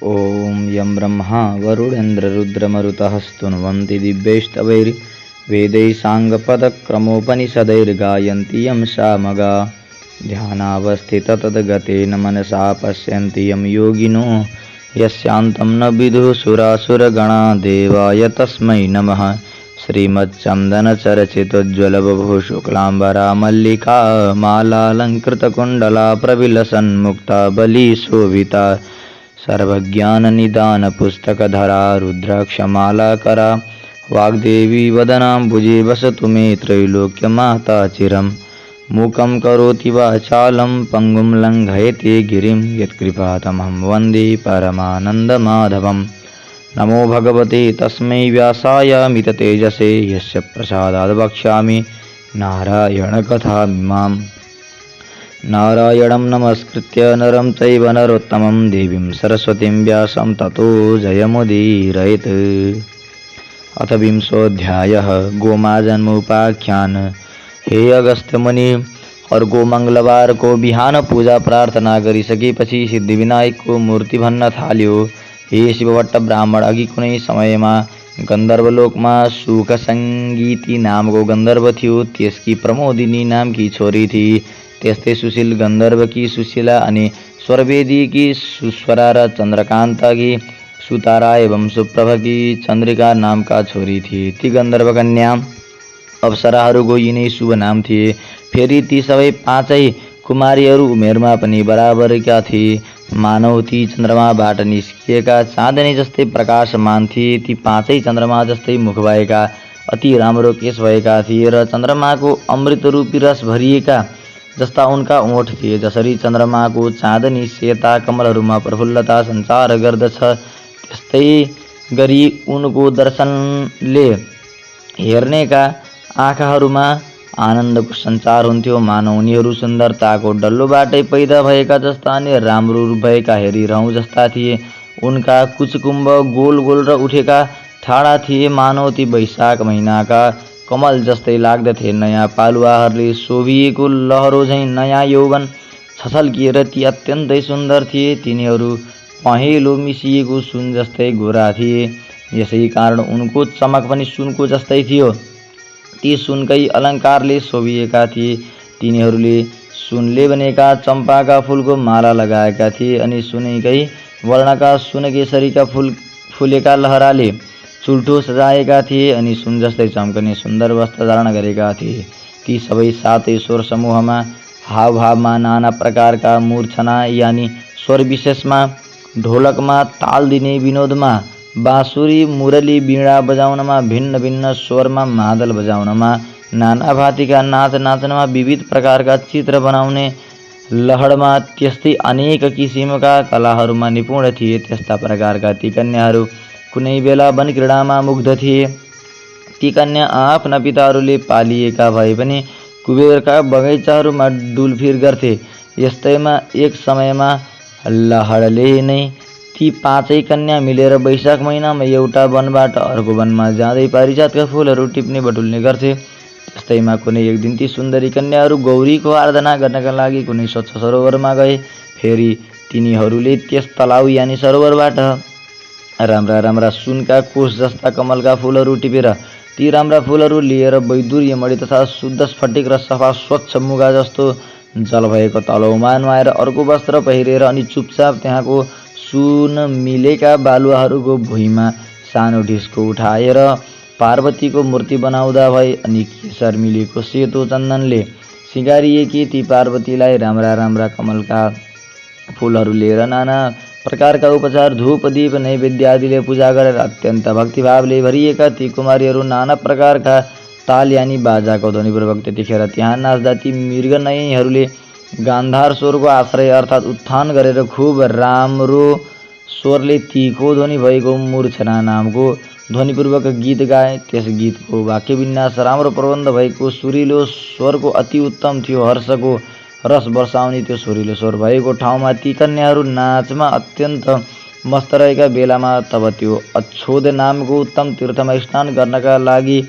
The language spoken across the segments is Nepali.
ॐ यं ब्रह्मा वरुणेन्द्ररुद्रमरुतः स्तुन्वन्ति दिव्यैस्तवैर्वेदैः साङ्गपदक्रमोपनिषदैर्गायन्ति यं सामगा ध्यानावस्थिततद्गतेन मनसा पश्यन्ति यं योगिनो यस्यान्तं न विदुः सुरासुरगणा देवाय तस्मै नमः। श्रीमच्चन्दनचर्चितोज्ज्वलबभुः शुक्लाम्बरा मल्लिका मालालङ्कृतकुण्डला प्रविलसन्मुक्ता बलिशोभिता सर्वज्ञाननिदानपुस्तकधरा रुद्राक्षमालाकरा वाग्देवी वदनाम्बुजे वसतु मे त्रैलोक्यमाता चिरम्। मूकं करोति वाचालं पङ्गुं लङ्घयते गिरिं यत्कृपातमहं वन्दे परमानन्दमाधवम्। नमो भगवते तस्मै व्यासाय मिततेजसे यस्य प्रसादात् वक्ष्यामि नारायणकथामिमाम्। नारायणं नमस्कृत्य नरं चैव नरोत्तमं देवीं सरस्वतीं व्यासं ततो जयमुदीरयेत्। अथ विंशोऽध्यायः गोमाजन्मोपाख्यान। हे अगस्त्य मुनि, अर्को मंगलबार को बिहान पूजा प्रार्थना गरिसकेपछि सिद्धिविनायकको मूर्ति भन्न थाल्यो। हे शिवभट्ट ब्राह्मण, अघि कुनै समयमा गन्धर्वलोकमा सुखसङ्गीति नामको गन्धर्व थियो। त्यसकी प्रमोदिनी नामकी छोरी थिई। त्यस्तै सुशील गन्धर्वकी सुशीला अनि स्वरवेदीकी सुस्वरा र चन्द्रकान्तकी सुतारा एवं सुप्रभकी चन्द्रिका नामका छोरी थिए। ती गन्धर्व कन्या अप्सराहरूको यिनै शुभ नाम थिए। फेरि ती सबै पाँचै कुमारीहरू उमेरमा पनि बराबरका थिए। मानव ती चन्द्रमाबाट निस्किएका चाँदनी जस्तै प्रकाशमान थिए। ती पाँचै चन्द्रमा जस्तै मुख भएका, अति राम्रो केश भएका थिए र चन्द्रमाको अमृतरूपी रस भरिएका जस्ता उनका ओठ थिए। जसरी चन्द्रमाको चाँदनी सेता कमलहरूमा प्रफुल्लता सञ्चार गर्दछ, त्यस्तै गरी उनको दर्शनले हेर्नेका आँखाहरूमा आनन्दको सञ्चार हुन्थ्यो। मानव उनीहरू सुन्दरताको डल्लोबाटै पैदा भएका जस्ता अनि राम्रो रूप भएका हेरिरहँ जस्ता थिए। उनका कुचकुम्ब गोल गोल र उठेका ठाडा थिए। मानव ती वैशाख महिनाका कमल जस्तै लाग्दथे। नयाँ पालुवाहरूले शोभिएको लहरो झैँ नयाँ यौवन छछल्किएर ती अत्यन्तै सुन्दर थिए। तिनीहरू पहेँलो मिसिएको सुन जस्तै गोरा थिए। यसै कारण उनको चमक पनि सुनको जस्तै थियो। ती सुनकै अलङ्कारले शोभिएका थिए। तिनीहरूले सुनले बनेका चम्पाका फुलको माला लगाएका थिए अनि सुनकै वर्णका सुनकेसरीका फुलेका लहराले चुल्ठो सजाएका थिए अनि सुन जस्तै चम्कने सुन्दर वस्त्र धारण गरेका थिए। ती सबै सातै स्वर समूहमा, हावभावमा, नाना प्रकारका मूर्छना यानि स्वर विशेषमा, ढोलकमा ताल दिने विनोदमा, बाँसुरी, मुरली, वीणा बजाउनमा, भिन्न भिन्न स्वरमा मादल बजाउनमा, नाना भाँतीका नाच नाच्नमा, विविध प्रकारका चित्र बनाउने लहडमा, त्यस्तै अनेक किसिमका कलाहरूमा निपुण थिए। त्यस्ता प्रकारका ती कन्याहरू कुनै बेला वनक्रीडामा मुग्ध थिए। ती कन्या आफ्ना पिताहरूले पालिएका भए पनि कुबेरका बगैँचाहरूमा डुलफिर गर्थे। यस्तैमा एक समयमा लहडले नै ती पाँचै कन्या मिलेर वैशाख महिनामा एउटा वनबाट अर्को वनमा जाँदै पारिजातका फुलहरू टिप्ने बटुल्ने गर्थे। त्यस्तैमा कुनै एक दिन ती सुन्दरी कन्याहरू गौरीको आराधना गर्नका लागि कुनै स्वच्छ सरोवरमा गए। फेरि तिनीहरूले त्यस तलाउ यानि सरोवरबाट राम्रा राम्रा सुनका कोष जस्ता कमलका फुलहरू टिपेर ती राम्रा फुलहरू लिएर वैदुर्यमणि तथा शुद्ध स्फटिक र सफा स्वच्छ मुगा जस्तो जल भएको तलाउमा नुहाएर अर्को वस्त्र पहिरेर अनि चुपचाप त्यहाँको सुन मिलेका बालुवाहरूको भुइँमा सानो ढिस्को उठाएर पार्वतीको मूर्ति बनाउँदा भए अनि केशर मिलेको सेतो चन्दनले सिँगारिएकी ती पार्वतीलाई राम्रा राम्रा कमलका फुलहरू लिएर नाना प्रकारका उपचार, धूप, दीप, नैवेद्य आदिले पूजा गरेर अत्यन्त भक्तिभावले भरिएका ती कुमारीहरू नाना प्रकारका ताल यानि बाजाको ध्वनिपूर्वक त्यतिखेर त्यहाँ नाच्दा ती मृगनयीहरूले गान्धार स्वरको आश्रय अर्थात् उत्थान गरेर खुब राम्रो स्वरले तीखो ध्वनि भएको मूर्छना नामको ध्वनिपूर्वक गीत गाए। त्यस गीतको वाक्य विन्यास राम्रो प्रबन्ध भएको सुरिलो स्वरको अति उत्तम थियो। हर्षको रस वर्षाउने त्यो सुरिलो स्वर भएको ठाउँमा ती कन्याहरू नाचमा अत्यन्त मस्त रहेका बेलामा तब त्यो अच्छोद नामको उत्तम तीर्थमा स्नान गर्नका लागि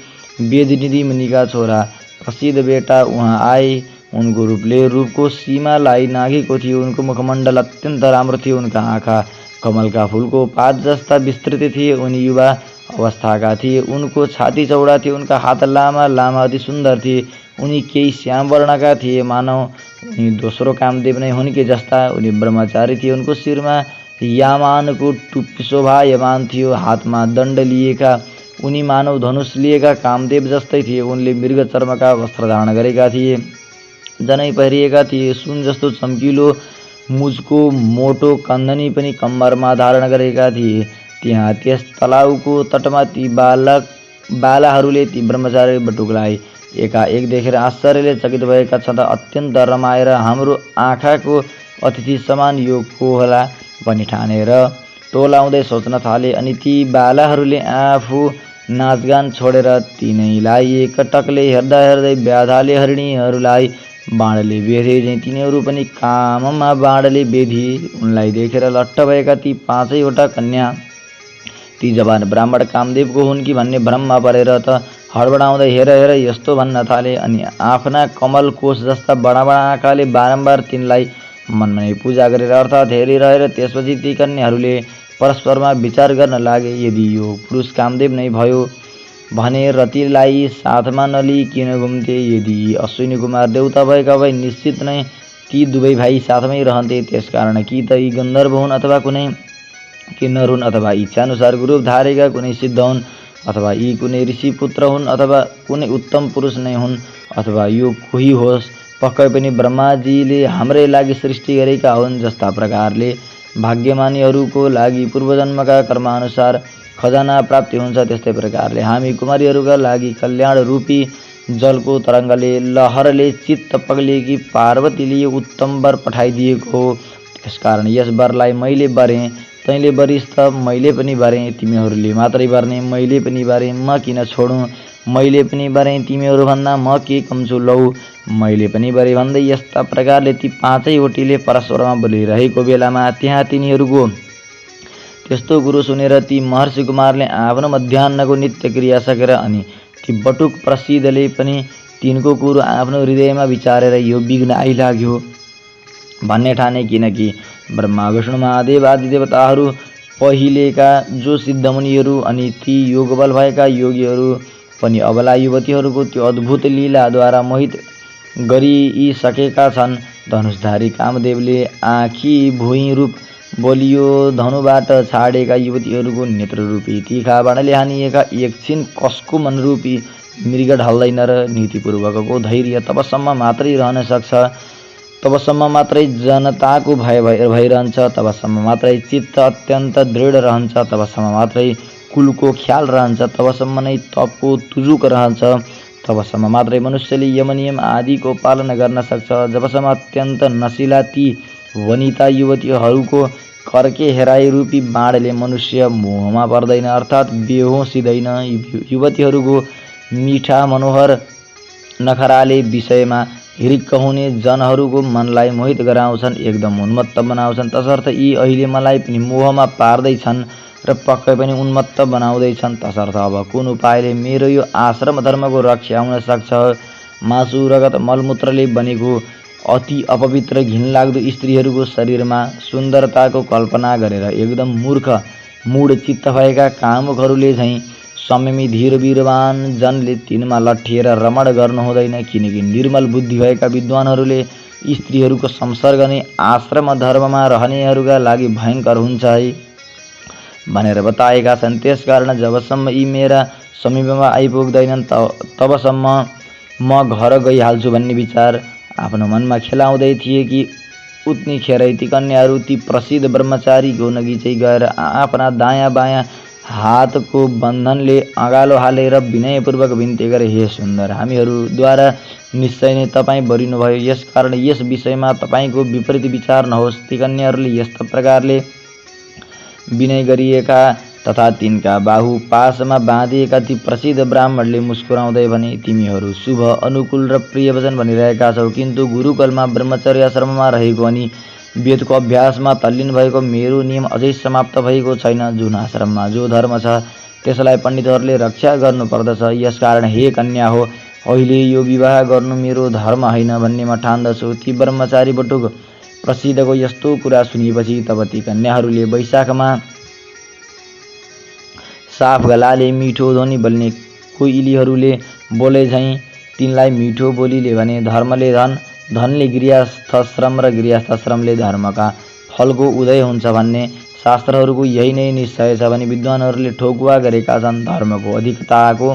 वेदनिधि मुनिका छोरा प्रसिद्ध बेटा उहाँ आए। उनको रूपले रूपको सीमा लाई नाघेको थियो। उनको मुखमण्डल अत्यन्त राम्रो थियो। उनका आँखा कमलका फूलको पात जस्ता विस्तृत थिए। उनी युवा अवस्थाका थिए। उनको छाती चौडा थियो। उनका हात लामा लामा अति सुन्दर थिए। उनी केही श्याम वर्णका थिए, मानव उनी दोस्रो कामदेव नै हुन् कि जस्ता। उनी ब्रह्मचारी थिए। उनको शिरमा यामानको टुप्पी शोभायमान थियो। हातमा दण्ड लिएका उनी मानव धनुष लिएका कामदेव जस्तै थिए। उनले मृग चर्मका वस्त्र धारण गरेका थिए, जनै पहिरिएका थिए। सुन जस्तो चम्किलो मुजको मोटो कन्दनी पनि कम्मरमा धारण गरेका थिए। त्यहाँ त्यस तलाउको तटमा ती बालाहरूले ती ब्रह्मचारी बटुकलाई एकाएक देखेर आश्चर्यले चकित भएका छँदा अत्यन्त रमाएर हाम्रो आँखाको अतिथि समान यो को होला भनी ठानेर टोलाउँदै सोच्न थाले। अनि ती बालाहरूले आफू नाचगान छोडेर तिनैलाई एकटकले हेर्दा हेर्दै व्याधाले हरिणीहरूलाई बाणले बेधे झैँ तिनीहरू पनि काममा बाणले बेधिए। उनलाई देखेर लट्ठ भएका ती 5वटा कन्या ती जवान ब्राह्मण कामदेवको हुन् कि भन्ने भ्रममा परेर त हडबडाउँदै हेर हेर यस्तो भन्न थाले। अनि आफ्ना कमल कोष जस्ता बडा बडा आँखाले बारम्बार तिनलाई मनमा नै पूजा गरेर अर्थात् हेरिरहेर त्यसपछि ती कन्याहरूले परस्परमा विचार गर्न लागे, यदि यो पुरुष कामदेव नै भयो भने रतिलाई साथमा नलिई किन घुम्थे? यदि अश्विनी कुमार देउता भएका भए निश्चित नै ती दुवै भाइ साथमै रहन्थे। त्यसकारण कि त यी गन्धर्व हुन् अथवा कुनै किन्नर हुन्, अथवा इच्छानुसारको रूप धारेका कुनै सिद्ध हुन्, अथवा यी कुनै ऋषि पुत्र हुन्, अथवा कुनै उत्तम पुरुष नै हुन्, अथवा यो कोही होस्, पक्कै पनि ब्रह्माजीले हाम्रै लागि सृष्टि गरेका हुन्। जस्ता प्रकारले भाग्यमानीहरूको लागि पूर्वजन्मका कर्मानुसार खजाना प्राप्ति हुन्छ, त्यस्तै प्रकारले हामी कुमारीहरूका लागि कल्याण रूपी जलको तरङ्गले लहरले चित्त पग्लेकी पार्वतीले उत्तम वर पठाइदिएको हो। त्यसकारण यस वरलाई मैले बरेँ, तैँले बरिस् त मैले पनि बरेँ। तिमीहरूले मात्रै बर्ने, मैले पनि बरेँ, म किन छोडौँ? मैले पनि बरेँ, तिमीहरूभन्दा म के कम छु? लौ मैले पनि बरेँ भन्दै यस्ता प्रकारले ती 5वटीले परस्परमा बोलिरहेको बेलामा त्यहाँ तिनीहरूको त्यस्तो कुरो सुनेर ती महर्षि कुमारले आफ्नो मध्याह्नको नित्य क्रिया सकेर अनि ती बटुक प्रसिद्धले पनि तिनको कुरो आफ्नो हृदयमा विचारेर यो विघ्न आइलाग्यो भन्ने ठाने। किनकि ब्रह्मा विष्णु महादेव आदि देवताहरू पहिलेका जो सिद्धमुनिहरू अनि ती योगबल भएका योगीहरू पनि अबला युवतीहरूको त्यो अद्भुत लीलाद्वारा मोहित गरिसकेका छन्। धनुषधारी कामदेवले आँखी भुइँ रूप बलियो धनुबाट छाडेका युवतीहरूको नेत्ररूपी तीखा बाणले हानिएका एकछिन कसको मनरूपी मृग ढल्दैन र नीतिपूर्वकको धैर्य तबसम्म मात्रै रहन सक्छ, तबसम्म मात्रै जनताको भय भइरहन्छ, तबसम्म मात्रै चित्त अत्यन्त दृढ रहन्छ, तबसम्म मात्रै कुलको ख्याल रहन्छ, तबसम्म नै तपको तुजुक रहन्छ, तबसम्म मात्रै मनुष्यले यमनियम आदिको पालन गर्न सक्छ। जबसम्म अत्यन्त नशिला ती वनिता युवतीहरूको कर्के हेराइ रूपी बाणले मनुष्य मोहमा पर्दैन, अर्थात् बेहोसिँदैन। युवतीहरूको मिठा मनोहर नखराले विषयमा हिरिक्क हुने जनहरूको मनलाई मोहित गराउँछन्, एकदम उन्मत्त बनाउँछन्। तसर्थ यी अहिले मलाई पनि मोहमा पार्दैछन् र पक्कै पनि उन्मत्त बनाउँदैछन्। तसर्थ अब कुन उपायले मेरो यो आश्रम धर्मको रक्षा हुन सक्छ? मासु रगत मलमूत्रले बनेको अति अपवित्र घिनलाग्दो स्त्रीहरूको शरीरमा सुन्दरताको कल्पना गरेर एकदम मूर्ख मूढ चित्त भएका कामुकहरूले झैँ संयमी धीर वीरवान जनले तिनमा लट्ठिएर रमण गर्नु हुँदैन। किनकि निर्मल बुद्धि भएका विद्वानहरूले स्त्रीहरूको संसर्ग नै आश्रम धर्ममा रहनेहरूका लागि भयङ्कर हुन्छ है भनेर बताएका छन्। त्यसकारण जबसम्म यी मेरा समीपमा आइपुग्दैनन् तबसम्म म घर गइहाल्छु भन्ने विचार आफ्नो मनमा खेलाउँदै थिए कि उतिखेरै ती कन्याहरू ती प्रसिद्ध ब्रह्मचारीको नजिकै गएर आफ्ना दायाँ बायाँ हातको बन्धनले अँगालो हालेर विनयपूर्वक बिन्ती गरे, हे सुन्दर, हामीहरूद्वारा निश्चय नै तपाईँ बरिनुभयो, यसकारण यस विषयमा तपाईँको विपरीत विचार नहोस्। ती कन्याहरूले यस्ता प्रकारले विनय गरिएका तथा तिनका बाहु पासमा बाँधिएका ती प्रसिद्ध ब्राह्मणले मुस्कुराउँदै भने, तिमीहरू शुभ अनुकूल र प्रिय वचन भनिरहेका छौ, किन्तु गुरुकुलमा ब्रह्मचर्य आश्रममा रहेको अनि वेदको अभ्यासमा तल्लीन भएको मेरो नियम अझै समाप्त भएको छैन। जुन आश्रममा जो धर्म छ त्यसलाई पण्डितहरूले रक्षा गर्नुपर्दछ। यसकारण हे कन्या हो, अहिले यो विवाह गर्नु मेरो धर्म होइन भन्ने म ठान्दछु। ती ब्रह्मचारी बटुक प्रसिद्धको यस्तो कुरा सुनिएपछि तब ती कन्याहरूले वैशाखमा साफ गलाले मिठो ध्वनि बोल्ने कोइलीहरूले बोले झैँ तिनलाई मिठो बोलीले भने धर्मले धन, धनले गृहस्थश्रम र गृहस्थश्रमले धर्मका फलको उदय हुन्छ भन्ने शास्त्रहरूको यही नै निश्चय छ भने विद्वानहरूले ठोकुवा गरेका छन्। धर्मको अधिकताको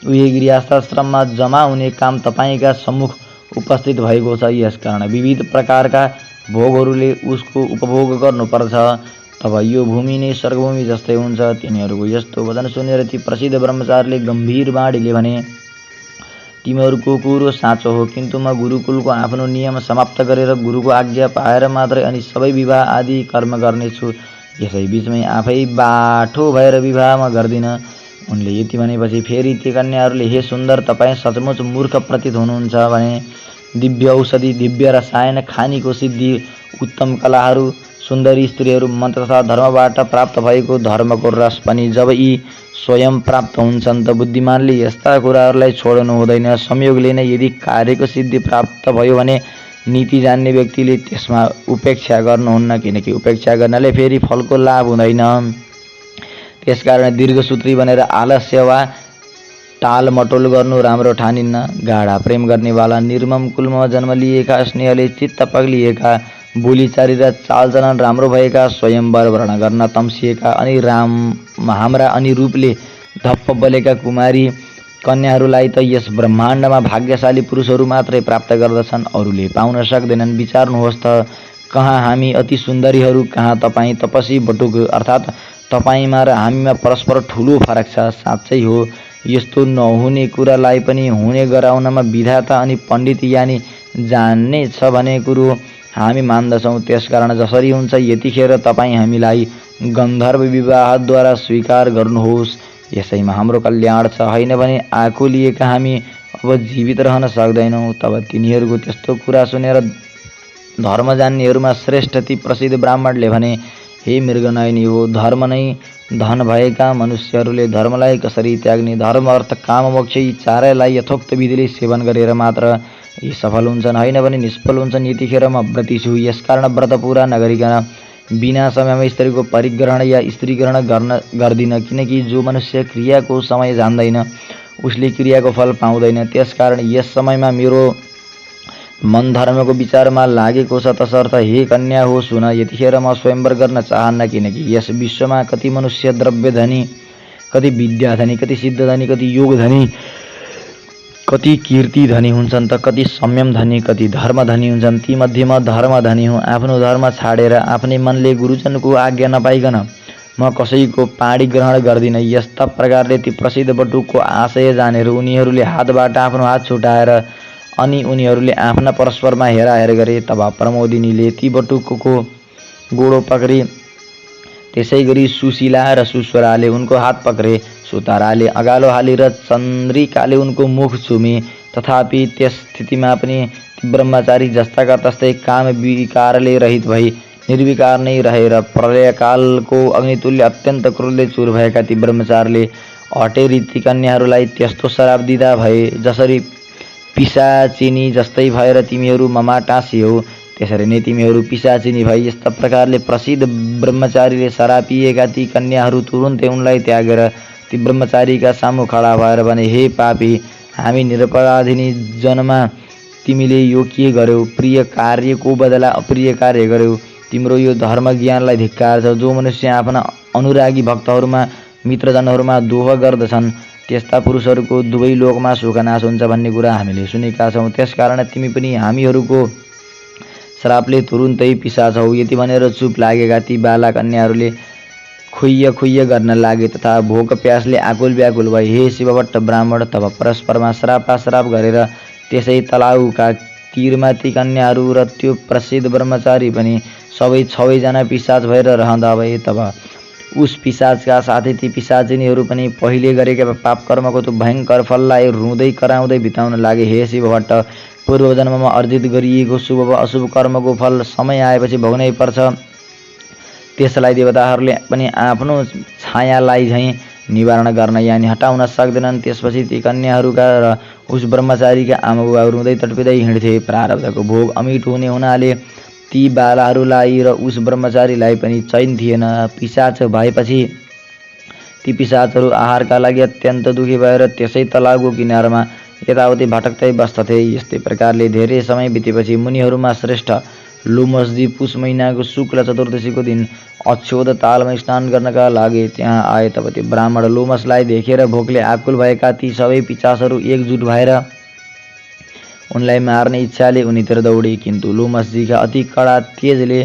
उही गृहस्थाश्रममा जम्मा हुने काम तपाईँका सम्मुख उपस्थित भएको छ। यसकारण विविध प्रकारका भोगहरूले उसको उपभोग गर्नुपर्छ। तब यो भूमि नै स्वर्गभूमि जस्तै हुन्छ। तिनीहरूको यस्तो वचन सुनेर ती प्रसिद्ध ब्रह्मचारीले गम्भीर बाणीले भने, तिमीहरूको कुरो साँचो हो, किन्तु म गुरुकुलको आफ्नो नियम समाप्त गरेर गुरुको आज्ञा पाएर मात्रै अनि सबै विवाह आदि कर्म गर्नेछु। यसै बिचमै आफै बाठो भएर विवाह म गर्दिनँ। उनले यति भनेपछि फेरि ती कन्याहरूले, हे सुन्दर, तपाईँ सचमुच मूर्ख प्रतीत हुनुहुन्छ भने दिव्य औषधि, दिव्य रसायन, खानीको सिद्धि, उत्तम कलाहरू, सुन्दरी स्त्रीहरू, मन्त्र तथा धर्मबाट प्राप्त भएको धर्मको रस पनि जब यी स्वयं प्राप्त हुन्छन् त बुद्धिमानले यस्ता कुराहरूलाई छोड्नु हुँदैन। संयोगले नै यदि कार्यको सिद्धि प्राप्त भयो भने नीति जान्ने व्यक्तिले त्यसमा उपेक्षा गर्नुहुन्न, किनकि उपेक्षा गर्नाले फेरि फलको लाभ हुँदैन। त्यसकारण दीर्घसूत्री बनेर आलस्य वा टालमटोल गर्नु राम्रो ठानिन्न। गाढा प्रेम गर्नेवाला, निर्मम कुलमा जन्म लिएका, स्नेहले चित्त पग्लिएका, बोलीचाली र चालचलन राम्रो भएका, स्वयंवर वर्ण गर्न तम्सिएका अनि हाम्रा अनि रूपले धप्प बलेका कुमारी कन्याहरूलाई त यस ब्रह्माण्डमा भाग्यशाली पुरुषहरू मात्रै प्राप्त गर्दछन्, अरूले पाउन सक्दैनन्। विचार्नुहोस् त, कहाँ हामी अति सुन्दरीहरू, कहाँ तपाईँ तपसी बटुक, अर्थात् तपाईँमा र हामीमा परस्पर ठुलो फरक छ। साँच्चै हो, यस्तो नहुने कुरालाई पनि हुने गराउनमा विधाता अनि पण्डित यानि जान्ने छ भने कुरो हामी मान्दछौँ। त्यसकारण जसरी हुन्छ यतिखेर तपाईँ हामीलाई गन्धर्व विवाहद्वारा स्वीकार गर्नुहोस्। यसैमा हाम्रो कल्याण छ, होइन भने आँखो लिएका हामी अब जीवित रहन सक्दैनौँ। तब तिनीहरूको त्यस्तो कुरा सुनेर धर्म जान्नेहरूमा श्रेष्ठ ती प्रसिद्ध ब्राह्मणले भने, हे मृगनयनी हो, धर्म नै धन भएका मनुष्यहरूले धर्मलाई कसरी त्याग्ने? धर्म, अर्थ, काम, मोक्ष यी चारैलाई यथोक्त विधिले सेवन गरेर मात्र यी सफल हुन्छन्, होइन भने निष्फल हुन्छन्। यतिखेर म व्रती छु, यसकारण व्रत पुरा नगरिकन बिना समयमा स्त्रीको परिग्रहण या स्त्रीग्रहण गर्दिन, किनकि जो मनुष्य क्रियाको समय जान्दैन उसले क्रियाको फल पाउँदैन। त्यसकारण यस समयमा मेरो मन धर्मको विचारमा लागेको छ। तसर्थ हे कन्या हो, सुन, यतिखेर म स्वयंवर गर्न चाहन्न, किनकि यस विश्वमा कति मनुष्य द्रव्य धनी, कति विद्या धनी, कति सिद्ध धनी, कति योग धनी, कति कीर्ति धनी हुन्छन् त कति संयम धनी, कति धर्म धनी हुन्छन्। ती मध्ये म धर्म धनी हुँ। आफ्नो धर्म छाडेर आफ्नै मनले गुरुजनको आज्ञा नपाइकन म कसैको पाणी ग्रहण गर्दिन। यस्ता प्रकारले ती प्रसिद्ध बटुकको आशय जानेर उनीहरूले हातबाट आफ्नो हात छुटाएर अनि उनीहरूले आफ्ना परस्परमा हेराहेर गरे। तब प्रमोदिनीले ती बटुकको गोडो पक्रे, त्यसै गरी सुशीला र सुस्वराले उनको हात पक्रे, सुताराले अगालो हाली र चन्द्रिकाले उनको मुख चुमे। तथापि त्यस स्थितिमा पनि ती ब्रह्मचारी जस्ताका तस्तै काम विकारले रहित भई निर्विकार नै रहेर प्रलयकालको अग्नितुल्य अत्यन्त क्रोधले चुर भएका ती ब्रह्मचारीले अटेरी ती कन्याहरूलाई त्यस्तो श्राप दिँदा भए, जसरी पिशाचिनी जस्तै भएर तिमीहरू ममा टाँसियौ, त्यसरी नै तिमीहरू पिशाचिनी भई। यस्ता प्रकारले प्रसिद्ध ब्रह्मचारीले सरापिएका ती कन्याहरू तुरुन्तै उनलाई त्यागेर ती ब्रह्मचारीका सामु खडा भएर भने, हे पापी, हामी निरपराधिनी जनमा तिमीले यो के गर्यौ? प्रिय कार्यको बदला अप्रिय कार्य गर्यौ। तिम्रो यो धर्म ज्ञानलाई धिक्कार छ। जो मनुष्य आफ्ना अनुरागी भक्तहरूमा, मित्रजनहरूमा दोह गर्दछन्, त्यस्ता पुरुषहरूको दुवै लोकमा सुखनाश हुन्छ भन्ने कुरा हामीले सुनेका छौँ। त्यसकारण तिमी पनि हामीहरूको श्रापले तुरुन्तै पिसाच हौ। यति भनेर चुप लागेका ती बाला कन्याहरूले खुइय खुइय गर्न लागे तथा भोक प्यासले आकुल व्याकुल भए। हे शिवभट्ट ब्राह्मण, तब परस्परमा श्रापाश्राप गरेर त्यसै तलाउका तीरमा ती कन्याहरू र त्यो प्रसिद्ध ब्रह्मचारी पनि सबै छवैजना पिसाच भएर रहँदा भए। तब उस पिसाचका साथै ती पिसाचिनीहरू पनि पहिले गरेका पाप कर्मको त्यो भयङ्कर फललाई रुँदै कराउँदै बिताउन लागे। हे शिवभट्ट, पूर्व जन्ममा अर्जित गरिएको शुभ वा अशुभ कर्मको फल समय आएपछि भोग्नै पर्छ। त्यसलाई देवताहरूले पनि आफ्नो छायालाई झैँ निवारण गर्न यानि हटाउन सक्दैनन्। त्यसपछि ती कन्याहरूका र उस ब्रह्मचारीका आमाबुबा रुँदै तडपिँदै हिँड्थे। प्रारब्धको भोग अमिट हुने हुनाले ती बालाहरूलाई र उस ब्रह्मचारीलाई पनि चैन थिएन। पिशाच भएपछि ती पिशाचहरू आहारका लागि अत्यन्त दुखी भएर त्यसै तलाउको किनारमा यताउति भटक्दै बस्दथे। यस्तै प्रकारले धेरै समय बितेपछि मुनिहरूमा श्रेष्ठ लोमसजी पुष महिनाको शुक्ल चतुर्दशीको दिन अक्षोद तालमा स्नान गर्नका लागि त्यहाँ आए। तब त्यो ब्राह्मण लोमसलाई देखेर भोकले आकुल भएका ती सबै पिशाचहरू एकजुट भएर उनलाई मार्ने इच्छाले उनीतिर दौडे, किन्तु लोमसजीका अति कडा तेजले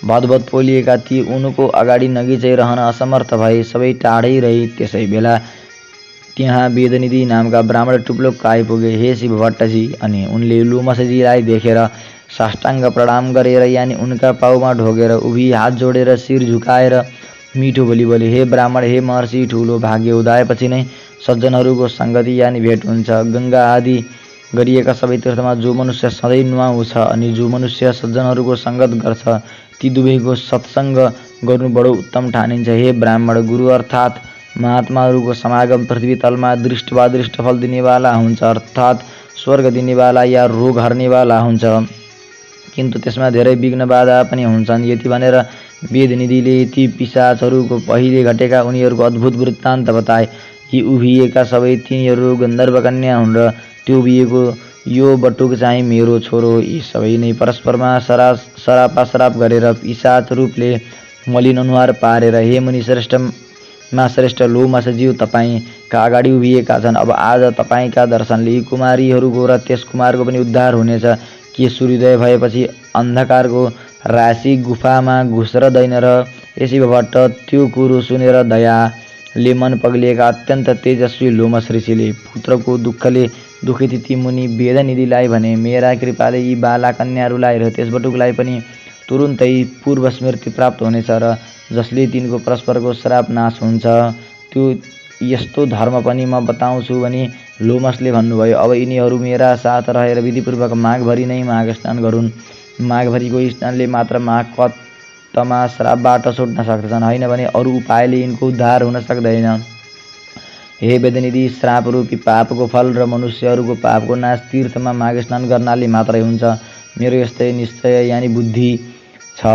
भदभद पोलिएका ती उनको अगाडि नगिचाइ रहन असमर्थ भए, सबै टाढै रहे। त्यसै बेला त्यहाँ वेदनिधि नामका ब्राह्मण टुप्लोक आइपुगे। हे शिव भट्टजी, अनि उनले लोमसजीलाई देखेर साष्टाङ्ग प्रणाम गरेर यानि उनका पाउमा ढोगेर उभि हात जोडेर शिर झुकाएर मिठो बोली बोले, हे ब्राह्मण, हे महर्षि, ठुलो भाग्य उदाएपछि नै सज्जनहरूको सङ्गति यानि भेट हुन्छ। गङ्गा आदि गरिएका सबै तीर्थमा जो मनुष्य सधैँ नुहाउँछ अनि जो मनुष्य सज्जनहरूको सङ्गत गर्छ, ती दुवैको सत्सङ्ग गर्नु बडो उत्तम ठानिन्छ। हे ब्राह्मण, गुरु अर्थात् महात्माहरूको समागम पृथ्वी तलमा दृष्ट वा दृष्ट फल दिनेवाला हुन्छ, अर्थात् स्वर्ग दिनेवाला या रोग हर्नेवाला हुन्छ, किन्तु त्यसमा धेरै विघ्न बाधा पनि हुन्छन्। यति भनेर वेदनिधिले ती पिशाचहरूको पहिले घटेका उनीहरूको अद्भुत वृत्तान्त बताए। यी उभिएका सबै तिनीहरू गन्धर्व कन्या हुन् र त्यो उभिएको यो बटुक चाहिँ मेरो छोरो हो। यी सबै नै परस्परमा सरापासराप गरेर पिशाच रूपले मलिन अनुहार पारेर, हे मुनि श्रेष्ठ लोमसज्यू, तपाईँका अगाडि उभिएका छन्। अब आज तपाईँका दर्शनले यी कुमारीहरूको र त्यस कुमारको पनि उद्धार हुनेछ। के सूर्योदय भएपछि अन्धकारको राशि गुफामा घुस्रदैन र? शिव भट्ट त्यो कुरो सुनेर दयाले मन पग्लिएका अत्यन्त तेजस्वी लोमस ऋषिले पुत्रको दुःखले दुखित ती मुनि वेदनिधिलाई भने, मेरा कृपाले यी बाला कन्याहरूलाई र त्यस बटुकलाई पनि तुरुन्तै पूर्व स्मृति प्राप्त हुनेछ र जसले तिनको परस्परको श्राप नाश हुन्छ, त्यो यस्तो धर्म पनि म बताउँछु भनी लोमसले भन्नुभयो। अब यिनीहरू मेरा साथ रहेर विधिपूर्वक माघभरि नै माघ स्नान गरून्। माघभरिको स्नानले मात्र माघ कतमा श्रापबाट छुट्न सक्दछन्, होइन भने अरू उपायले यिनको उद्धार हुन सक्दैन। हे वेदनिधि, श्राप रूपी पापको फल र मनुष्यहरूको पापको नाश तीर्थमा माघ स्नान गर्नाले मात्रै हुन्छ। मेरो यस्तै निश्चय यानि बुद्धि छ।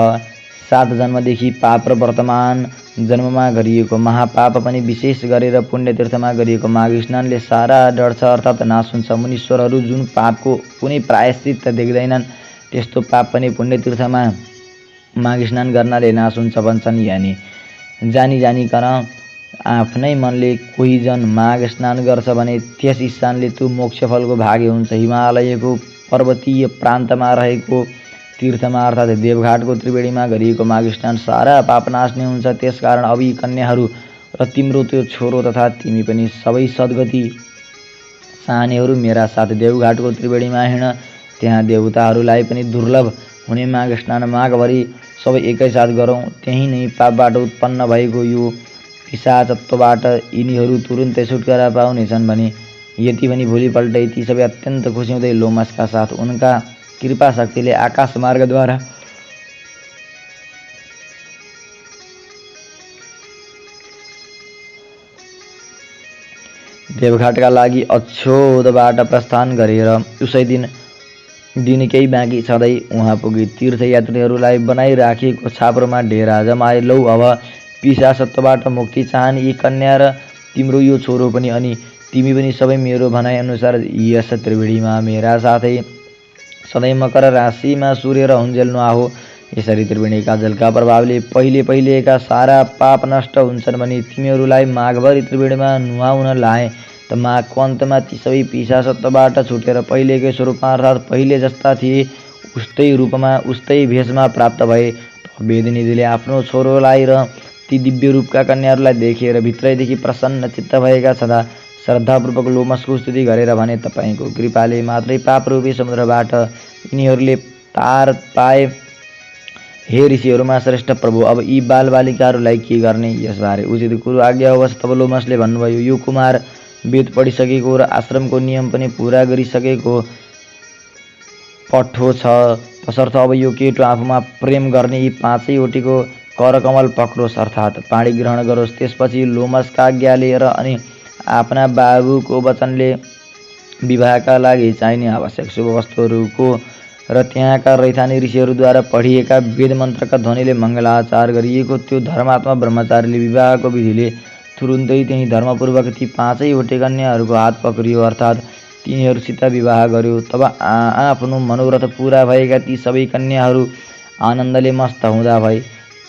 7 जन्मदेखि पाप र वर्तमान जन्ममा गरिएको महापाप पनि विशेष गरेर पुण्यतीर्थमा गरिएको माघ स्नानले सारा डढ्छ, अर्थात् नाश हुन्छ। मुनीश्वरहरू जुन पापको कुनै प्रायश्चित देख्दैनन्, त्यस्तो पाप पनि पुण्यतीर्थमा माघ स्नान गर्नाले नाश हुन्छ भन्छन्। यानि जानिकन आफ्नै मनले कोही जन माघ स्नान गर्छ भने त्यस स्थानले त्यो मोक्षफलको भाग्य हुन्छ। हिमालयको पर्वतीय प्रान्तमा रहेको तीर्थमा अर्थात् देवघाटको त्रिवेणीमा गरिएको माघ स्नान सारा पाप नाश नै हुन्छ। त्यसकारण अब यी कन्याहरू र तिम्रो त्यो छोरो तथा तिमी पनि सबै सद्गति चाहनेहरू मेरा साथ देवघाटको त्रिवेणीमा हिँड। त्यहाँ देवताहरूलाई पनि दुर्लभ हुने माघ स्नान माघभरि सबै एकैसाथ गरौँ। त्यहीँ नै पापबाट उत्पन्न भएको यो पिशाचत्वबाट यिनीहरू तुरुन्तै छुटकारा पाउनेछन् भने। यति भनी भोलिपल्टै ती सबै अत्यन्त खुसी हुँदै लोमसका साथ उनका कृपा शक्तिले आकाश मार्गद्वारा देवघाटका लागि अक्षोदबाट प्रस्थान गरेर उसै दिन केही बाँकी छँदै उहाँ पुगे। तीर्थयात्रीहरूलाई बनाइराखेको छाप्रोमा डेरा जमाए। लौ, अब पिशाचत्वबाट मुक्ति चाहन यी कन्या र तिम्रो यो छोरो पनि, अनि तिमी पनि सबै मेरो भनाइअनुसार यस त्रिवेणीमा मेरा साथै सधैँ मकर राशिमा सूर्य र हुन्जेल नुहाओ। यसरी त्रिवेणीका जलका प्रभावले पहिलेका सारा पाप नष्ट हुन्छन् भने तिमीहरूलाई माघभरि त्रिवेणीमा नुहाउन लाए त माघको अन्तमा ती सबै पिशाचत्वबाट छुटेर पहिलेकै स्वरूपमा अर्थात् पहिले जस्ता थिए उस्तै रूपमा उस्तै भेषमा प्राप्त भए। वेदनिधिले आफ्नो छोरोलाई र ती दिव्य रूपका कन्याहरूलाई देखेर भित्रैदेखि प्रसन्न चित्त भएका छँदा श्रद्धापूर्वक लोमसको स्तुति गरेर भने, तपाईँको कृपाले मात्रै पापरूपी समुद्रबाट यिनीहरूले तार पाए। हे ऋषिहरूमा श्रेष्ठ प्रभु, अब यी बालबालिकाहरूलाई के गर्ने, यसबारे उचित कुरो आज्ञा होस्। तब लोमसले भन्नुभयो, यो कुमार वेद पढिसकेको र आश्रमको नियम पनि पुरा गरिसकेको पठो छ, तसर्थ अब यो केटो आफूमा प्रेम गर्ने यी 5वटीको करकमल पक्रोस्, अर्थात् पाणी ग्रहण गरोस्। त्यसपछि लोमसका आज्ञाले र अनि आफ्ना बाबुको वचनले विवाहका लागि चाहिने आवश्यक शुभ वस्तुहरूको र त्यहाँका रैथाने ऋषिहरूद्वारा पढिएका वेद मन्त्रका ध्वनिले मङ्गलाचार गरिएको त्यो धर्मात्मा ब्रह्मचारीले विवाहको विधिले तुरुन्तै त्यही धर्मपूर्वक ती 5वटै कन्याहरूको हात पक्रियो, अर्थात् तिनीहरूसित विवाह गर्यो। तब आफ्नो मनोरथ पुरा भएका ती सबै कन्याहरू आनन्दले मस्त हुँदा भए।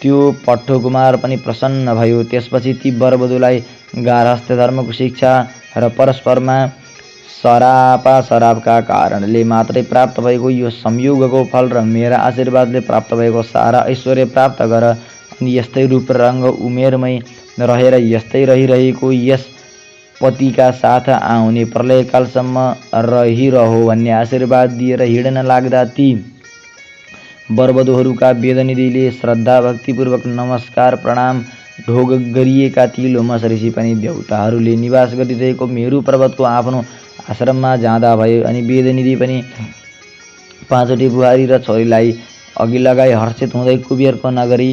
त्यो पट्टो कुमार पनि प्रसन्न भयो। त्यसपछि ती वरवधुलाई गार्हस्थ्य धर्मको शिक्षा र परस्परमा सरापका कारणले मात्रै प्राप्त भएको यो संयोगको फल र मेरा आशीर्वादले प्राप्त भएको सारा ऐश्वर्य प्राप्त गर, अनि यस्तै रूप रङ्ग उमेरमै रहेर यस्तै रहिरहेको यस पतिका साथ आउने प्रलयकालसम्म रहिरहो भन्ने आशीर्वाद दिएर हिँड्न लाग्दा ती वरवधुहरूका वेदनिधिले श्रद्धा भक्तिपूर्वक नमस्कार प्रणाम ढोग गरिएका ती लोमस ऋषि पनि देवताहरूले निवास गरिरहेको मेरु पर्वतको आफ्नो आश्रममा जाँदा भए। अनि वेदनिधि पनि 5वटी बुहारी र छोरीलाई अघि लगाई हर्षित हुँदै कुबेरको नगरी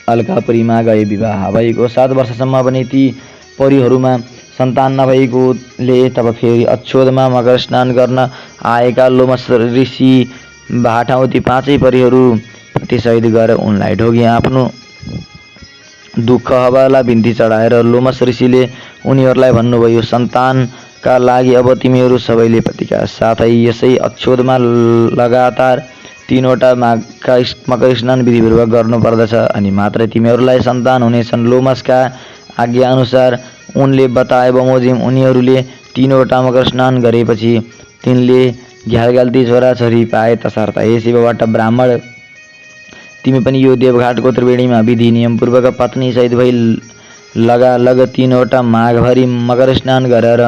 अलकापुरीमा गए। विवाह भएको 7 वर्षसम्म पनि ती परिहरूमा सन्तान नभएकोले तब फेरि अक्षोदमा मकर स्नान गर्न आएका लोमस ऋषि भाटाउँ ती 5 परिहरू प्रतिशहीद गरेर उनलाई ढोगे। आफ्नो दुःख हवाला बिन्ती चढाएर लोमस ऋषिले उनीहरूलाई भन्नुभयो, सन्तानका लागि अब तिमीहरू सबैले पतिका साथै यसै अक्षोदमा लगातार 3वटा मकर स्नान विधिपूर्वक गर्नुपर्दछ, अनि मात्रै तिमीहरूलाई सन्तान हुनेछन्। लोमसका आज्ञा अनुसार उनले बताए बमोजिम उनीहरूले 3वटा मकर स्नान गरेपछि तिनले घ्यालघ्याल्ती छोराछोरी पाए। तसर्थ हे शिवभट्ट ब्राह्मण, तिमी पनि यो देवघाटको त्रिवेणीमा विधि नियमपूर्वक पत्नी सहित भई लगालग 3वटा माघभरि मकर स्नान गरेर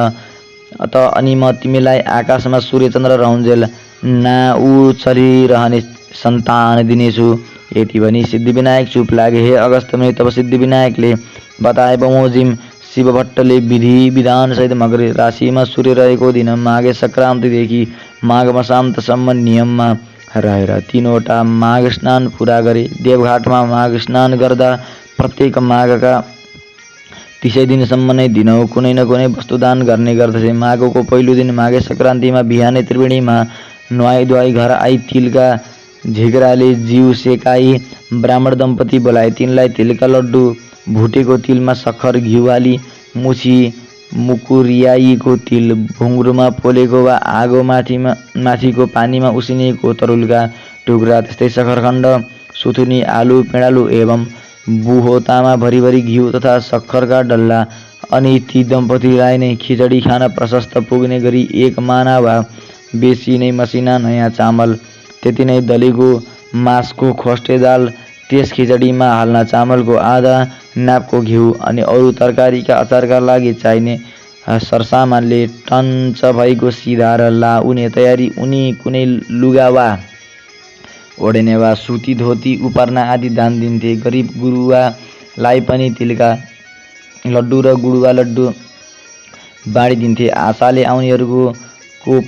अनि म तिमीलाई आकाशमा सूर्यचन्द्र रहन्जेल नाउचलिरहने सन्तान दिनेछु। यति भनी सिद्धिविनायक चुप लागे। हे अगस्त्य मुनि, तब सिद्धिविनायकले बताए बमोजिम शिवभट्टले विधि विधान सहित मकर राशिमा सूर्य रहेको दिन माघे सङ्क्रान्तिदेखि माघ मसान्तसम्म नियममा रहेर 3वटा माघ स्नान पुरा गरे। देवघाटमा माघ स्नान गर्दा प्रत्येक माघका 30 दिनसम्म नै दिनौ कुनै न कुनै वस्तुदान गर्ने गर्दथे। माघको पहिलो दिन माघे सङ्क्रान्तिमा बिहानै त्रिवेणीमा नुहाई धुवाई घर आई तिलका झिक्राले जिउ सेकाई ब्राह्मण दम्पति बोलाए। तिनलाई तिलका लड्डु, भुटेको तिलमा सक्खर, घिउ मुछी, मुकुरियाइको तिल, भुङ्ग्रोमा पोलेको वा आगो माथिको पानीमा उसिनेको तरुलका टुक्रा, त्यस्तै सक्खरखण्ड, सुथुनी, आलु, पिँडालु एवं बुहोतामा भरिभरि घिउ तथा सक्खरका डल्ला। अनि ती दम्पतिलाई नै खिचडी खान प्रशस्त पुग्ने गरी 1 माना वा बेसी नै मसिना नयाँ चामल, त्यति नै दलेको मासको खोस्टे दाल, त्यस खिचडीमा हाल्न चामलको आधा नापको घिउ, अनि अरू तरकारीका अचारका लागि चाहिने सरसामानले टन्च भएको सिधा र लाउने तयारी, उनी कुनै लुगा वा ओढेने वा सुती धोती उपरना आदि दान दिन्थे। गरिब गुरुवालाई पनि तिलका लड्डु र गुडुवा लड्डु बाँडिदिन्थे। आशाले आउनेहरूको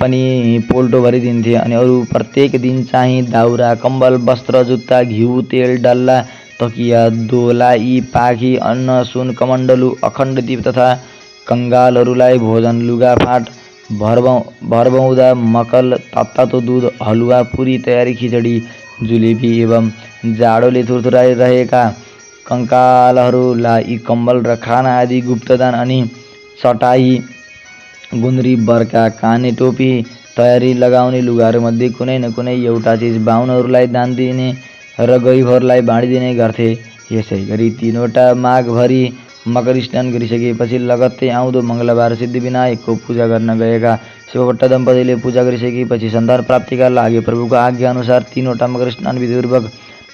पनि पोल्टो भरिदिन्थे। अनि अरू प्रत्येक दिन चाहिँ दाउरा, कम्बल, वस्त्र, जुत्ता, घिउ, तेल, डल्ला, तकिया, दोलाई, पाखी, अन्न, सुन, कमण्डलु, अखण्ड दीप तथा कङ्गालहरूलाई भोजन, लुगाफाट, भरबौदा, मकल, तातो दुध, हलुवा, पुरी तयारी, खिचडी, जुलेबी एवं जाडोले थुरथुराइरहेका कङ्कालहरूलाई कम्बल र खाना आदि गुप्तदान, अनि चटाई, गुन्द्री, बर्का, काने टोपी, तयारी लगाउने लुगाहरूमध्ये कुनै न कुनै एउटा चिज बाहुनहरूलाई दान दिने र गरिबहरूलाई बाँडिदिने गर्थे। यसै गरी 3वटा माघभरि मकर स्नान गरिसकेपछि लगत्तै आउँदो मङ्गलबार सिद्धिविनायकको पूजा गर्न गएका शिवभट्ट दम्पतिले पूजा गरिसकेपछि सन्तान प्राप्तिका लागि प्रभुको आज्ञा अनुसार 3वटा मकर स्नान विधिपूर्वक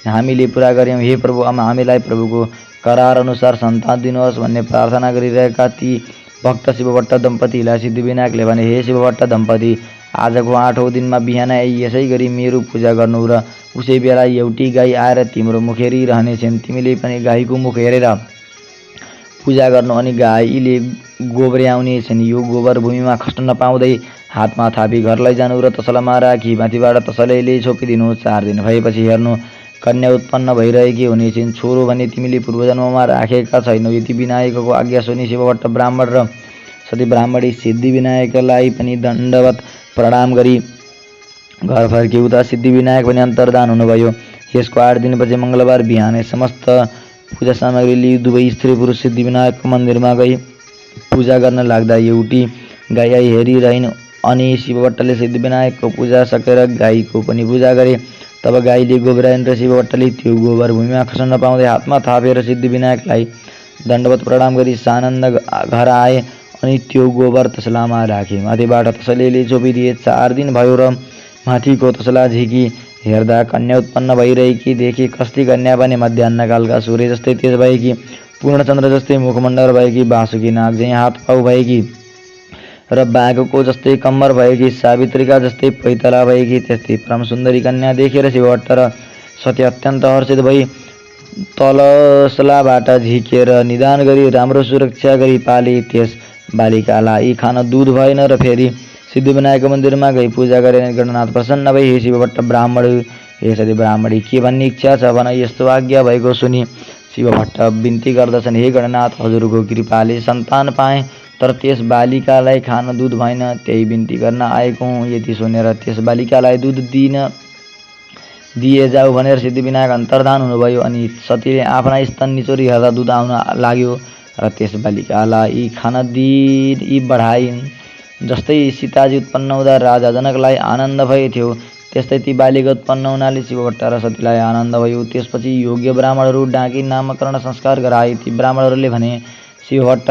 हामीले पुरा गर्यौँ। हे प्रभु, हामीलाई प्रभुको करार अनुसार सन्तान दिनुहोस् भन्ने प्रार्थना गरिरहेका ती भक्त शिवभट्ट दम्पतिलाई सिद्धिविनायकले भने, हे शिवभट्ट दम्पति, आजको 8औं दिनमा बिहान यसै गरी मेरो पूजा गर्नु र उसै बेला एउटी गाई आएर तिम्रो मुख हेरिरहनेछन्। तिमीले पनि गाईको मुख हेरेर पूजा गर्नु, अनि गाईले गोब्र्याउनेछन्। यो गोबर भूमिमा खस्न नपाउँदै हातमा थापी घर लैजानु र तसलामा राखी माथिबाट तसलैले छोपिदिनु। 4 दिन भएपछि हेर्नु, कन्या उत्पन्न भइरहेकी हुनेछन्। छोरो भने तिमीले पूर्वजन्ममा राखेका छैनौ। यति विनायकको आज्ञा सुनि शिवभट्ट ब्राह्मण र सती ब्राह्मणी सिद्धिविनायकलाई पनि दण्डवत प्रणाम गरी घर फर्की उता सिद्धिविनायक पनि अन्तर्धान हुनुभयो। यसको 8 दिनपछि मङ्गलबार बिहानै समस्त पूजा सामग्री लिई दुवै स्त्री पुरुष सिद्धिविनायकको मन्दिरमा गई पूजा गर्न लाग्दा एउटी गाई आई हेरिरहन्। अनि शिवभट्टले सिद्धिविनायकको पूजा सकेर गाईको पनि पूजा गरे। तब गाईले गोबराइन् र शिवभट्टले त्यो गोबर भूमिमा खस्न नपाउँदै हातमा थापेर सिद्धिविनायकलाई दण्डवत प्रणाम गरी सानन्द घर आए अनि त्यो गोबर तसलामा राखे। माथिबाट तसलेले छोपिदिए। 4 दिन भयो र माथिको तसला झिकी हेर्दा कन्या उत्पन्न भइरहेकी देखे। कस्ती कन्या पनि मध्याह्नकालका सूर्य जस्तै तेज भएकी, पूर्णचन्द्र जस्तै मुखमण्डल भएकी, बाँसुकी नाग झैँ हात पाउ भएकी र बाघको जस्तै कम्मर भएकी, सावित्रीका जस्तै पैतला भएकी, त्यस्तै परम सुन्दरी कन्या देखेर शिवभट्ट र सती अत्यन्त हर्षित भई तलसलाबाट झिकेर निदान गरी राम्रो सुरक्षा गरी पाले। त्यस बालिकालाई खान दुध भएन र फेरि सिद्धिविनायक मन्दिरमा गई पूजा गरेर गणनाथ प्रसन्न भई हे शिवभट्ट ब्राह्मण, हे सती ब्राह्मणी, के भन्ने इच्छा छ भन। यस्तो आज्ञा भएको सुनि शिवभट्ट बिन्ती गर्दछन्, हे गणनाथ, हजुरको कृपाले सन्तान पाएँ तर त्यस बालिकालाई खान दुध भएन, त्यही बिन्ती गर्न आएको हुँ। यति सुनेर त्यस बालिकालाई दुध दिए जाऊ भनेर सिद्धिविनायक अन्तर्धान हुनुभयो। अनि सतीले आफ्ना स्तन निचोरी हेर्दा दुध आउन लाग्यो र त्यस बालिकालाई खान दिई बढाइन्। जस्तै सीताजी उत्पन्न हुँदा राजा जनकलाई आनन्द भएथ्यो, त्यस्तै ती बालिका उत्पन्न हुनाले शिवभट्ट र सतीलाई आनन्द भयो। त्यसपछि योग्य ब्राह्मणहरू डाकी नामकरण संस्कार गराए। ती ब्राह्मणहरूले भने, शिवभट्ट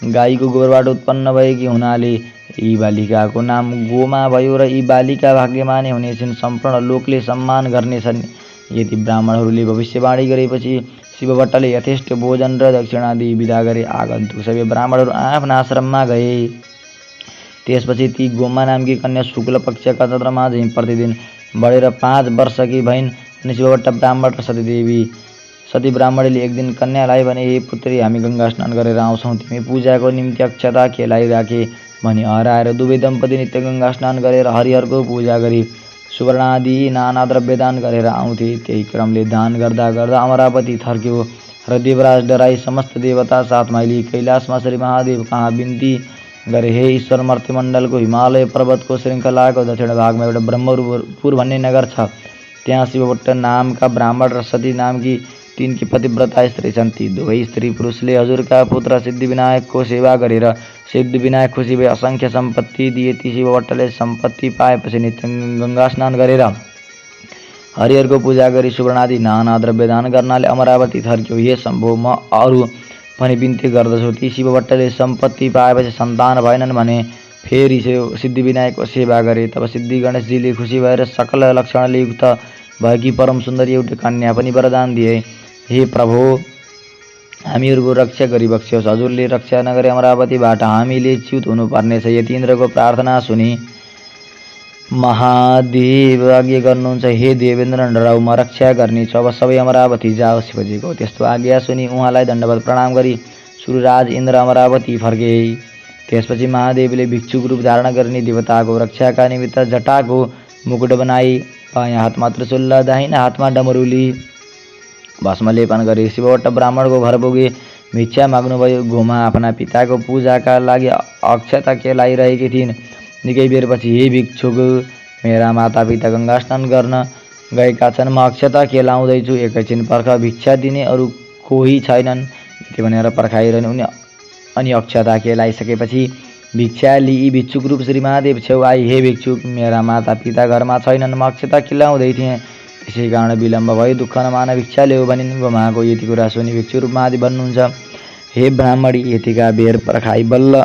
गाईको गोबरबाट उत्पन्न भएकी हुनाले यी बालिकाको नाम गोमा भयो र यी बालिका भाग्यमानी हुनेछन्, सम्पूर्ण लोकले सम्मान गर्नेछन्। यति ब्राह्मणहरूले भविष्यवाणी गरेपछि शिवभट्टले यथेष्ट भोजन र दक्षिणा दिई विदा गरे। आगन्तुक सबै ब्राह्मणहरू आफ्ना आश्रममा गए। त्यसपछि ती गोमा नामकी कन्या शुक्ल पक्षका चन्द्रमा झैँ प्रतिदिन बढेर 5 वर्षकी भइन्। अनि शिवभट्ट ब्राह्मण र सती ब्राह्मणले एक दिन कन्यालाई भने, हे पुत्री, हामी गङ्गा स्नान गरेर आउँछौँ, तिमी पूजाको निम्ति अक्षता खेलाइराखे भनी हराएर दुवै दम्पति नित्य गङ्गा स्नान गरेर हरिहरको पूजा गरी सुवर्णादि नाना द्रव्य दान गरेर आउँथे। त्यही क्रमले दान गर्दा गर्दा अमरावती थर्क्यो र देवराज डराई समस्त देवता साथमा लिई कैलाशमा श्री महादेव कहाँ बिन्ती गरे, हे ईश्वर, मर्त्यमण्डलको हिमालय पर्वतको श्रृङ्खलाको दक्षिण भागमा एउटा ब्रह्मपुर भन्ने नगर छ। त्यहाँ शिवभट्ट नामका ब्राह्मण र सती नामकी 3 पतिव्रता स्त्री छन्। ती दुवै स्त्री पुरुषले हजुरका पुत्र सिद्धिविनायकको सेवा गरेर सिद्धिविनायक खुसी भई असङ्ख्य सम्पत्ति दिए। ती शिवभट्टले सम्पत्ति पाएपछि नित्य गङ्गा स्नान गरेर हरिहरको पूजा गरी सुवर्णादि नाना द्रव्य दान गर्नाले अमरावती थर्क्यो। हे शम्भो, म अरू पनि बिन्ती गर्दछु, ती शिवभट्टले सम्पत्ति पाएपछि सन्तान भएनन् भने फेरि सिद्धिविनायकको सेवा गरे। तब सिद्धि गणेशजीले खुसी भएर सकल लक्षणले युक्त भएकी परम सुन्दरी एउटी कन्या पनि वरदान दिए। हे प्रभु, हामीहरूको रक्षा गरिबक्स्योस्, हजुरले रक्षा नगरे अमरावतीबाट हामीले च्युत हुनुपर्नेछ। यति इन्द्रको प्रार्थना सुनि महादेव आज्ञा गर्नुहुन्छ, हे देवेन्द्र नराउ, म रक्षा गर्नेछु, अब सबै अमरावती जाओ। शिवजीको त्यस्तो आज्ञा सुनि उहाँलाई दण्डवत प्रणाम गरी सुरराज इन्द्र अमरावती फर्के। त्यसपछि महादेवले भिक्षुक रूप धारण गर्ने देवताको रक्षाका निमित्त जटाको मुकुट बनाई। बायाँ हातमा त्रिशूल, दाहिना हातमा डमरुली भस्म लेपन गरे। शिवभट्ट ब्राह्मणको घर पुगे, भिक्षा माग्नुभयो। गोमा आफ्ना पिताको पूजाका लागि अक्षता केलाइरहेकी थिइन्। निकै बेरपछि, हे भिक्षुक, मेरा मातापिता गङ्गा स्नान गर्न गएका छन्, म अक्षता केलाउँदैछु, एकैछिन पर्ख, भिक्षा दिने अरू कोही छैनन्। यति भनेर पर्खाइरहने उनी अनि अक्षता केलाइसकेपछि भिक्षा लिई भिक्षुक रूप श्री महादेव छेउ आई। हे भिक्षुक, मेरा मातापिता घरमा छैनन्, म अक्षता केलाउँदै थिएँ, त्यसै कारण विलम्ब भयो, दुःख नमान भिक्षा ल्याऊ भनिन्। गोमाको यति कुरा सुनि भिक्षु रूप महादेव भन्नुहुन्छ, हे ब्राह्मणी, यतिका बेर पर्खाइ बल्ल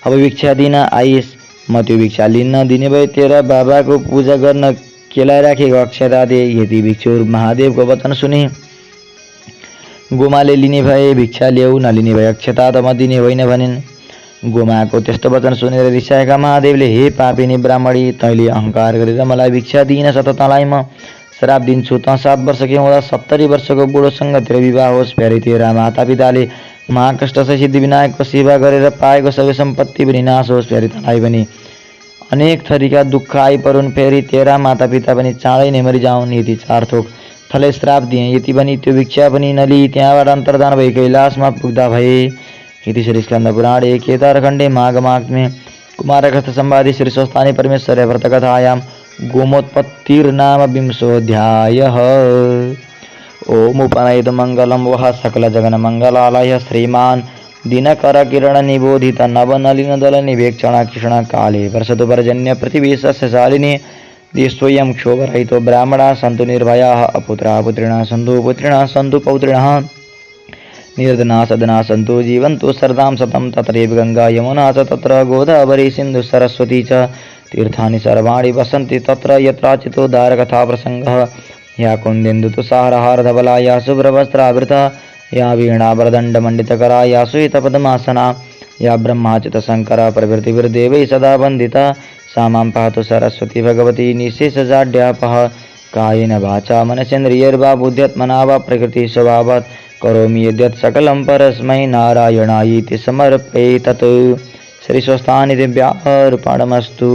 अब भिक्षा दिन आइस, म त्यो भिक्षा लिन्न दिने भए तेरा बाबाको पूजा गर्न केलाइराखेको अक्षता दे। यति भिक्षु रूप महादेवको वचन सुनि गोमाले लिने भए भिक्षा ल्याऊ, नलिने भए अक्षता त म दिने होइन भनिन्। गोमाको त्यस्तो वचन सुनेर रिसाएका महादेवले, हे पापिनी ब्राह्मणी, तैँले अहङ्कार गरेर मलाई भिक्षा दिइनछ त तँलाई म श्राप दिन्छु। त 7 वर्षकी हुँदा 70 वर्षको बुढोसँग तेरो विवाह होस्, फेरि तेरा मातापिताले महाकष्टसहित सिद्धिविनायकको सेवा गरेर पाएको सबै सम्पत्ति पनि नाश होस्, फेरि तँलाई पनि अनेक थरीका दुःख आइपरुन्, फेरि तेरा मातापिता पनि चाँडै नै मरिजाउन्। यति 4 थोक थले श्राप दिए। यति पनि त्यो भिक्षा पनि नलिई त्यहाँबाट अन्तर्धान भई कैलाशमा पुग्दा भए। इति श्री स्कन्द पुराणे केदारखण्डे माघ मासमे कुमारग्रस्त संवादि श्री स्वस्थानी परमेश्वर व्रतकथायां गोमोत्पत्तिर्नाम विंशोऽध्यायः। ओम उपनयित मंगलम वह सकल जगन मंगलालय श्रीमान दिनकर किरण निबोधित नवनलिन दल निवेक्षण कृष्ण काले वर्षतु पर्जन्य पृथिवी सस्यशालिनी दिस्वयं क्षोभरहितो ब्राह्मणा सन्तु निर्भयाः अपुत्रा पुत्रिणः सन्तु पुत्रिणः सन्तु पौत्रिणः निर्धना सदना सन्तु जीवन्तु सरदां सतं तत्रैव गंगा यमुना च तत्र गोदावरी सिन्धु सरस्वती च तीर्थानि सर्वाणि वसन्ति तत्र यत्राचितो दारकथा प्रसङ्गः या कुन्देन्दुतुषारहारधवला या शुभ्रवस्त्रावृता या वीणावरदण्डमण्डितकरा या श्वेतपद्मासना या ब्रह्माच्युतशङ्करा प्रभृतिभिर्देवैः सदा वन्दिता सा मां पातु सरस्वती भगवती निःशेषजाड्यापः कायेन वाचा मनसेन्द्रियैर्वा बुद्ध्यात्मना वा प्रकृतिस्वभावात् करोमि यद्यत् सकलं परस्मै नारायणायेति समर्पये तत् श्री स्वस्थानी दिव्यार्पणमस्तु।